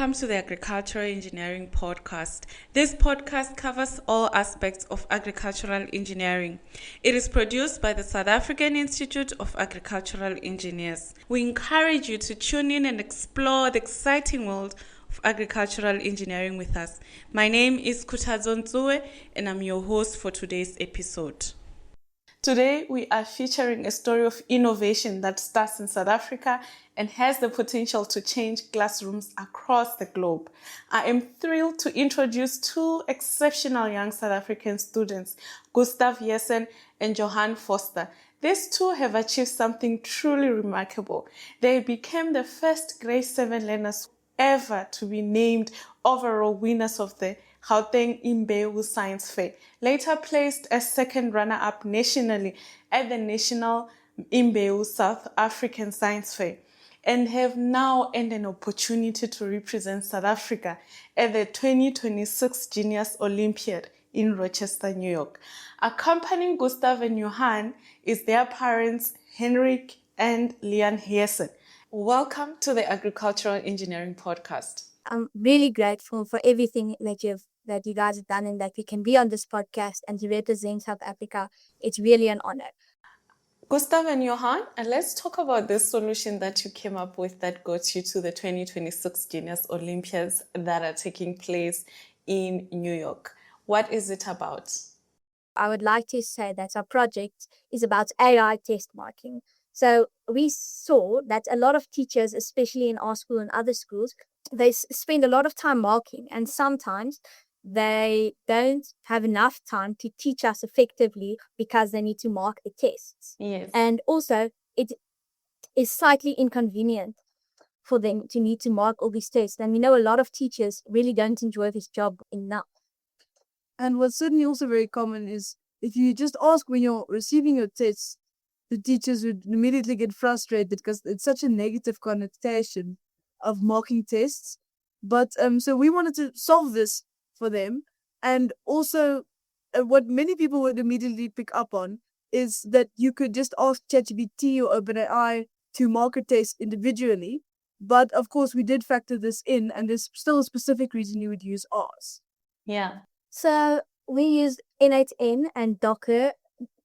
Welcome to the Agricultural Engineering Podcast. This podcast covers all aspects of agricultural engineering. It is produced by the South African Institute of Agricultural Engineers. We encourage you to tune in and explore the exciting world of agricultural engineering with us. My name is Kutazo Nzue and I'm your host for today's episode. Today, we are featuring a story of innovation that starts in South Africa and has the potential to change classrooms across the globe. I am thrilled to introduce two exceptional young South African students, Gustav Heesen and Johan Vorster. These two have achieved something truly remarkable. They became the first grade 7 learners ever to be named overall winners of the Gauteng Imbewu Science Fair, later placed as second runner-up nationally at the National Imbewu South African Science Fair, and have now earned an opportunity to represent South Africa at the 2026 Genius Olympiad in Rochester, New York. Accompanying Gustav and Johan is their parents, Heinrich and Lianne Heesen. Welcome to the Agricultural Engineering Podcast. I'm really grateful for everything that you guys have done and that we can be on this podcast and to represent South Africa. It's really an honor. Gustav and Johan, let's talk about this solution that you came up with that got you to the 2026 Genius Olympiads that are taking place in New York. What is it about? I would like to say that our project is about AI test marking. So we saw that a lot of teachers, especially in our school and other schools, they spend a lot of time marking, and sometimes they don't have enough time to teach us effectively because they need to mark the tests. Yes. And also, it is slightly inconvenient for them to need to mark all these tests. And we know a lot of teachers really don't enjoy this job enough. And what's certainly also very common is if you just ask when you're receiving your tests, the teachers would immediately get frustrated because it's such a negative connotation of marking tests. But so we wanted to solve this for them. And also what many people would immediately pick up on is that you could just ask ChatGPT or OpenAI to mark a test individually. But of course, we did factor this in, and there's still a specific reason you would use ours. Yeah. So we use N8N and Docker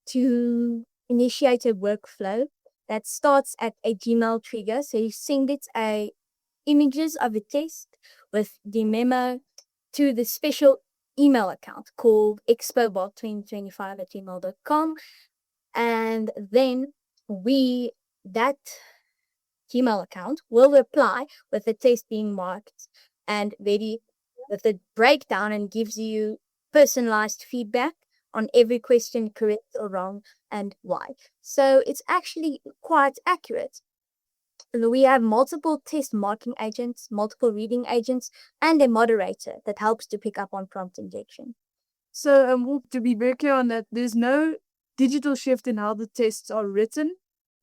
to initiate a workflow that starts at a Gmail trigger. So you send it images of a test with the memo to the special email account called Expobot2025@gmail.com. And then that Gmail account will reply with the test being marked and ready with a breakdown, and gives you personalized feedback on every question, correct or wrong, and why. So it's actually quite accurate. We have multiple test marking agents, multiple reading agents, and a moderator that helps to pick up on prompt injection. So to be very clear on that, there's no digital shift in how the tests are written.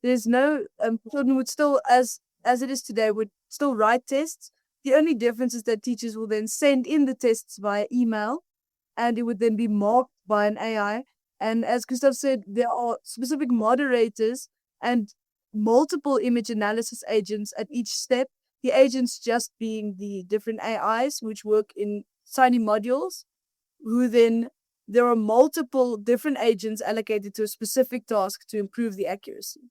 There's no, children would still, as it is today, would still write tests. The only difference is that teachers will then send in the tests via email, and it would then be marked by an AI. And as Gustav said, there are specific moderators and multiple image analysis agents at each step. The agents just being the different AIs, which work in tiny modules, there are multiple different agents allocated to a specific task to improve the accuracy.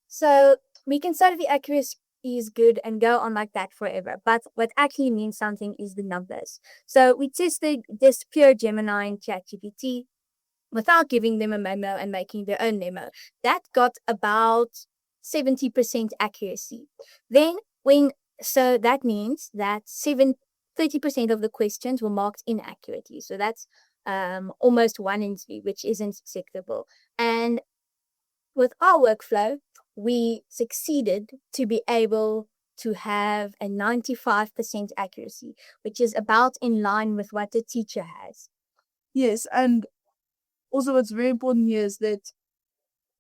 So we can say the accuracy is good and go on like that forever. But what actually means something is the numbers. So we tested this pure Gemini and ChatGPT without giving them a memo and making their own memo. That got about 70% accuracy. So that means that 30% of the questions were marked inaccurately. So that's almost 1 in 3, which isn't acceptable. And with our workflow, we succeeded to be able to have a 95% accuracy, which is about in line with what the teacher has. Yes, and also what's very important here is that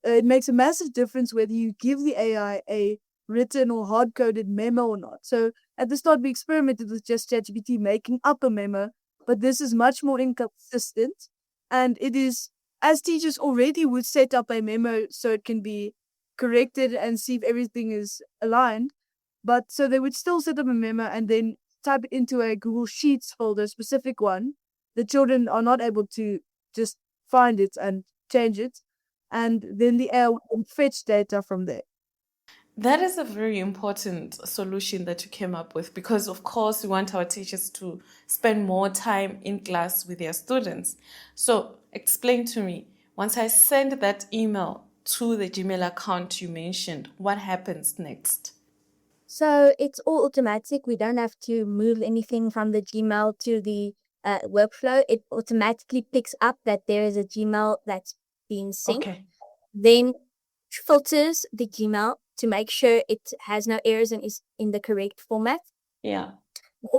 it makes a massive difference whether you give the AI a written or hard-coded memo or not. So at the start, we experimented with just ChatGPT making up a memo, but this is much more inconsistent. And it is, as teachers already would set up a memo so it can be corrected and see if everything is aligned. But so they would still set up a memo and then type it into a Google Sheets folder, specific one, the children are not able to just find it and change it. And then the AI will fetch data from there. That is a very important solution that you came up with because, of course, we want our teachers to spend more time in class with their students. So, explain to me, once I send that email to the Gmail account you mentioned, what happens next? So it's all automatic. We don't have to move anything from the Gmail to the workflow. It automatically picks up that there is a Gmail that's being synced. Okay. Then filters the Gmail to make sure it has no errors and is in the correct format. Yeah.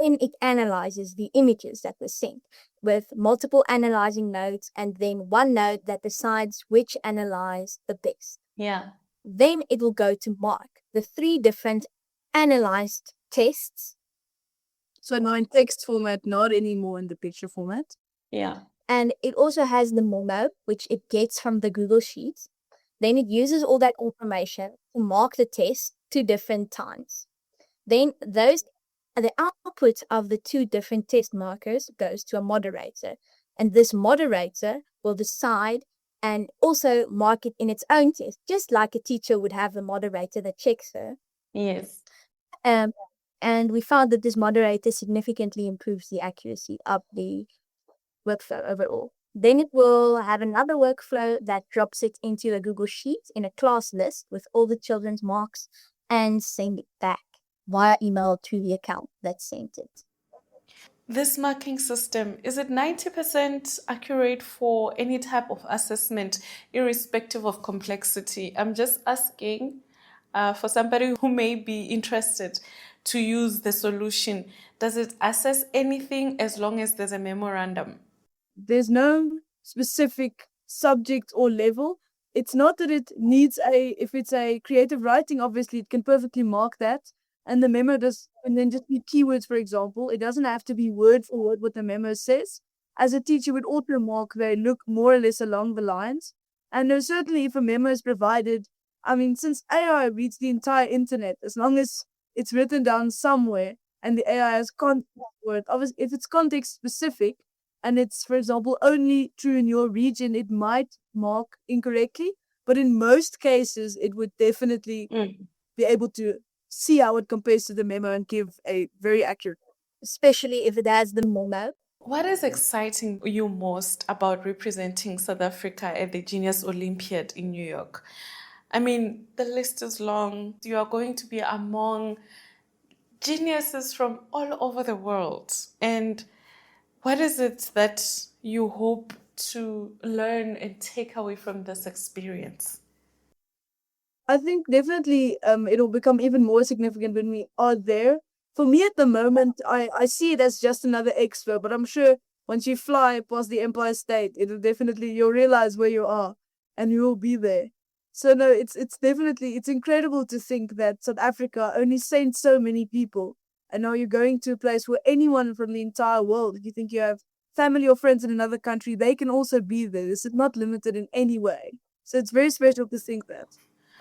Then it analyzes the images that were sent with multiple analyzing nodes and then one node that decides which analyze the best. Yeah. Then it will go to mark the 3 different analyzed tests. So now in text format, not anymore in the picture format. Yeah. And it also has the memo, which it gets from the Google Sheets. Then it uses all that information to mark the test 2 different times. Then the output of the 2 different test markers goes to a moderator. And this moderator will decide and also mark it in its own test, just like a teacher would have a moderator that checks her. Yes. And we found that this moderator significantly improves the accuracy of the workflow overall. Then it will have another workflow that drops it into a Google Sheet in a class list with all the children's marks and send it back via email to the account that sent it. This marking system, is it 90% accurate for any type of assessment, irrespective of complexity? I'm just asking for somebody who may be interested to use the solution. Does it assess anything as long as there's a memorandum? There's no specific subject or level. It's not that it needs if it's a creative writing, obviously it can perfectly mark that. And the memo does, and then just be keywords, for example. It doesn't have to be word for word what the memo says. As a teacher would auto mark, they look more or less along the lines. And certainly if a memo is provided, I mean, since AI reads the entire internet, as long as it's written down somewhere and the AI has context for it, obviously if it's context specific and it's, for example, only true in your region, it might mark incorrectly. But in most cases, it would definitely be able to see how it compares to the memo and give a very accurate, especially if it has the memo. What is exciting you most about representing South Africa at the Genius Olympiad in New York? I mean, the list is long. You are going to be among geniuses from all over the world. And what is it that you hope to learn and take away from this experience? I think definitely it'll become even more significant when we are there. For me at the moment, I see it as just another expo, but I'm sure once you fly past the Empire State, you'll realize where you are and you will be there. So no, it's definitely, it's incredible to think that South Africa only sent so many people. And now you're going to a place where anyone from the entire world, if you think you have family or friends in another country, they can also be there. This is not limited in any way. So it's very special to think that.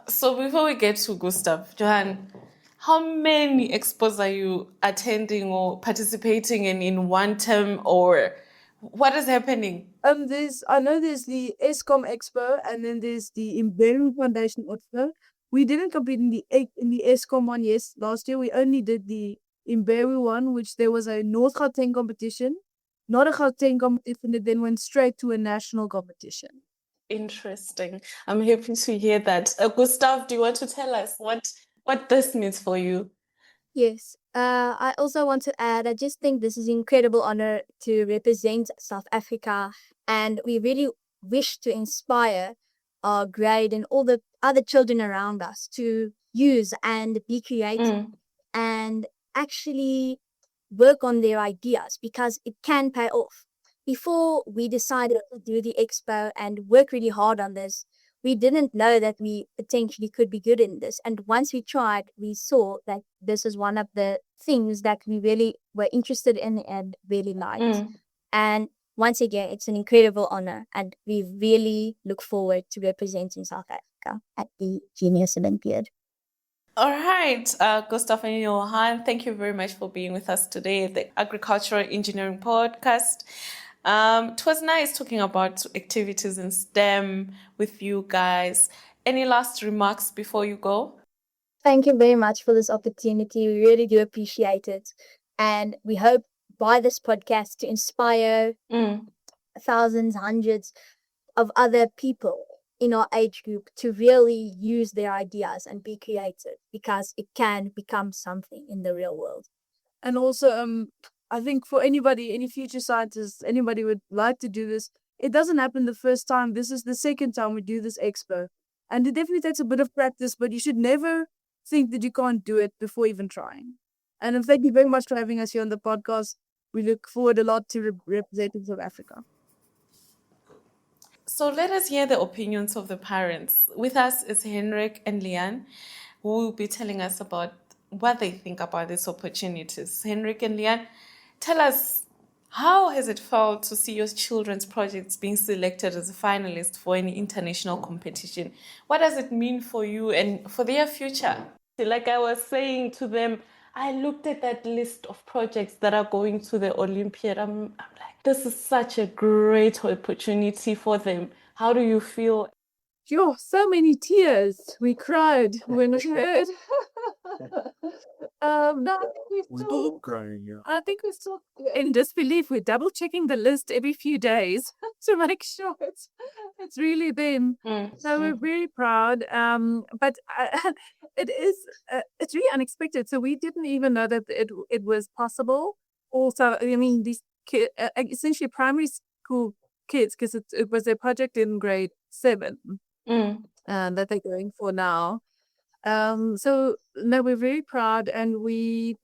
So before we get to Gustav, Johan, how many expos are you attending or participating in one term, or what is happening? I know there's the ESCOM Expo and then there's the Imbewu Foundation Expo. We didn't compete in the ESCOM one last year. We only did the Imbewu one, which there was a North Gauteng competition, not a Gauteng competition that then went straight to a national competition. Interesting. I'm happy to hear that. Gustav, do you want to tell us what this means for you? Yes. I also want to add, I just think this is an incredible honor to represent South Africa, and we really wish to inspire our grade and all the other children around us to use and be creative and actually work on their ideas, because it can pay off. Before we decided to do the expo and work really hard on this, we didn't know that we potentially could be good in this. And once we tried, we saw that this is one of the things that we really were interested in and really liked. And once again, it's an incredible honor, and we really look forward to representing South Africa at the Genius Olympiad. All right, Gustav and Johan, thank you very much for being with us today at the Agricultural Engineering Podcast. It was nice talking about activities in STEM with you guys. Any last remarks before you go? Thank you very much for this opportunity. We really do appreciate it. And we hope by this podcast to inspire thousands, hundreds of other people in our age group to really use their ideas and be creative, because it can become something in the real world. And also, I think for anybody, any future scientists, anybody would like to do this, it doesn't happen the first time. This is the second time we do this expo. And it definitely takes a bit of practice, but you should never think that you can't do it before even trying. And thank you very much for having us here on the podcast. We look forward a lot to representatives of Africa. So let us hear the opinions of the parents. With us is Heinrich and Lianne, who will be telling us about what they think about these opportunities. Heinrich and Lianne, tell us, how has it felt to see your children's projects being selected as a finalist for any international competition? What does it mean for you and for their future? Like I was saying to them, I looked at that list of projects that are going to the Olympiad. I'm like, this is such a great opportunity for them. How do you feel? Yo, so many tears. We cried when we heard. No, we're still crying. Yeah. I think we're still in disbelief. We're double checking the list every few days to make sure it's really them. So we're very proud. But it is it's really unexpected. So we didn't even know that it was possible. Also, I mean, these kids, essentially primary school kids, because it was their project in grade 7 that they're going for now. So no, we're very proud, and we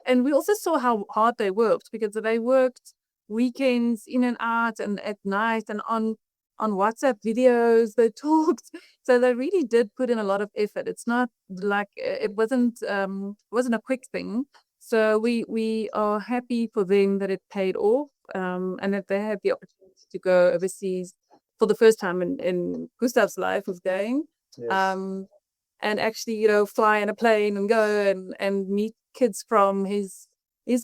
also saw how hard they worked, because they worked weekends in and out and at night and on WhatsApp videos. They talked, so they really did put in a lot of effort. It's not like it wasn't a quick thing. So we are happy for them that it paid off, and that they had the opportunity to go overseas for the first time in Gustav's life of going. Yes. And actually, fly in a plane and go and meet kids from his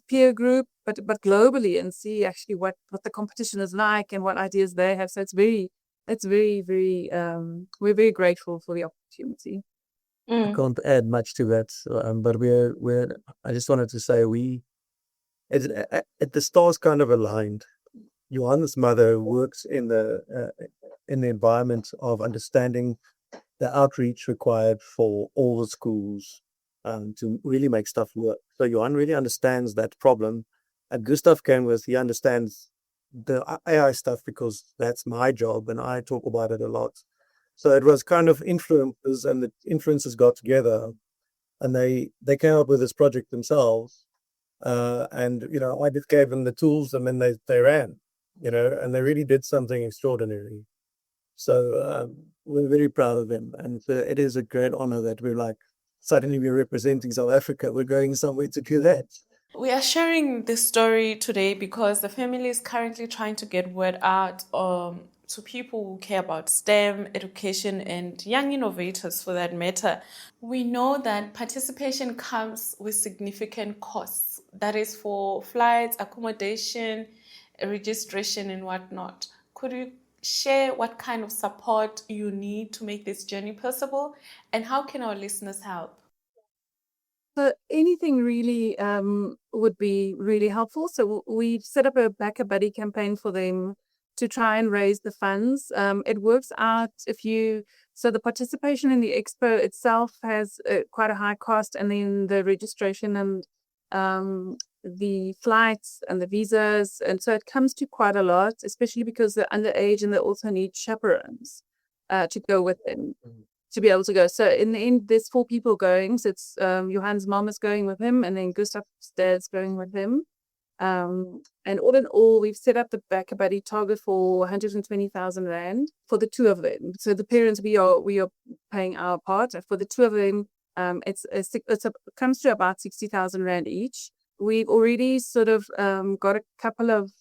peer group, but globally, and see actually what the competition is like and what ideas they have. So it's very, very, we're very grateful for the opportunity. I can't add much to that, but we're. I just wanted to say the stars kind of aligned. Johan's mother works in the environment of understanding the outreach required for all the schools to really make stuff work. So Johan really understands that problem. And Gustav came with, he understands the AI stuff because that's my job and I talk about it a lot. So it was kind of influences, and the influences got together and they came up with this project themselves. And, I just gave them the tools and then they ran, and they really did something extraordinary. So we're very proud of them. And it is a great honor that suddenly we're representing South Africa. We're going somewhere to do that. We are sharing this story today because the family is currently trying to get word out to people who care about STEM, education, and young innovators for that matter. We know that participation comes with significant costs. That is for flights, accommodation, registration, and whatnot. Could you share what kind of support you need to make this journey possible, and how can our listeners help? So anything really would be really helpful. So we've set up a Back a Buddy campaign for them to try and raise the funds. It works out so the participation in the expo itself has quite a high cost, and then the registration and the flights and the visas. And so it comes to quite a lot, especially because they're underage and they also need chaperones to go with them to be able to go. So in the end, there's 4 people going. So it's Johan's mom is going with him, and then Gustav's dad's going with him. And all in all, we've set up the Back a Buddy target for 120,000 Rand for the 2 of them. So the parents, we are paying our part. For the 2 of them, it comes to about 60,000 Rand each. We've already sort of got a couple of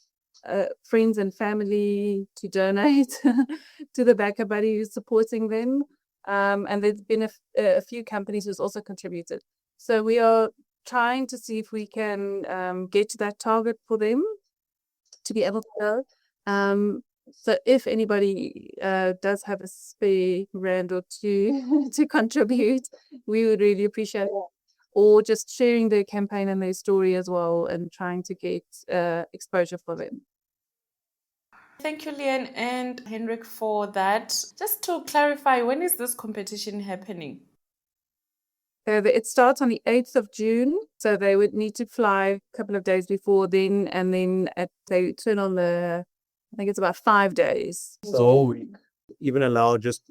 friends and family to donate to the Back a Buddy who's supporting them. And there's been a few companies who's also contributed. So we are trying to see if we can get to that target for them to be able to go. So if anybody does have a spare rand or two to contribute, we would really appreciate it. Or just sharing their campaign and their story as well and trying to get exposure for them. Thank you, Lianne and Heinrich, for that. Just to clarify, when is this competition happening? It starts on the 8th of June, so they would need to fly a couple of days before then, and then they turn on I think it's about 5 days. The whole week. Even allow just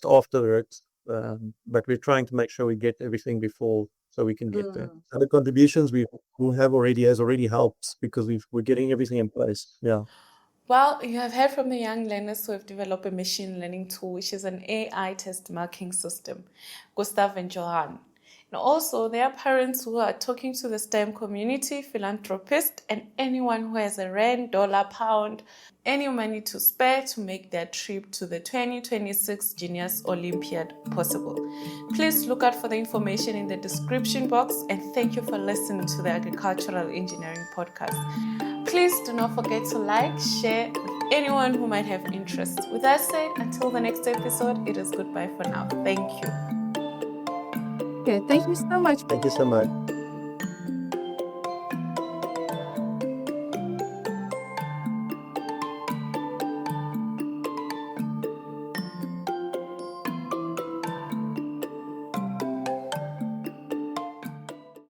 after it, but we're trying to make sure we get everything before so we can get there. And the contributions we have has already helped because we're getting everything in place. Yeah. Well, you have heard from the young learners who have developed a machine learning tool, which is an AI test marking system, Gustav and Johan. And also, there are parents who are talking to the STEM community, philanthropists, and anyone who has a rand, dollar, pound, any money to spare to make their trip to the 2026 Genius Olympiad possible. Please look out for the information in the description box, and thank you for listening to the Agricultural Engineering Podcast. Please do not forget to like, share with anyone who might have interest. With that said, until the next episode, it is goodbye for now. Thank you. Okay, thank you so much. Thank you so much.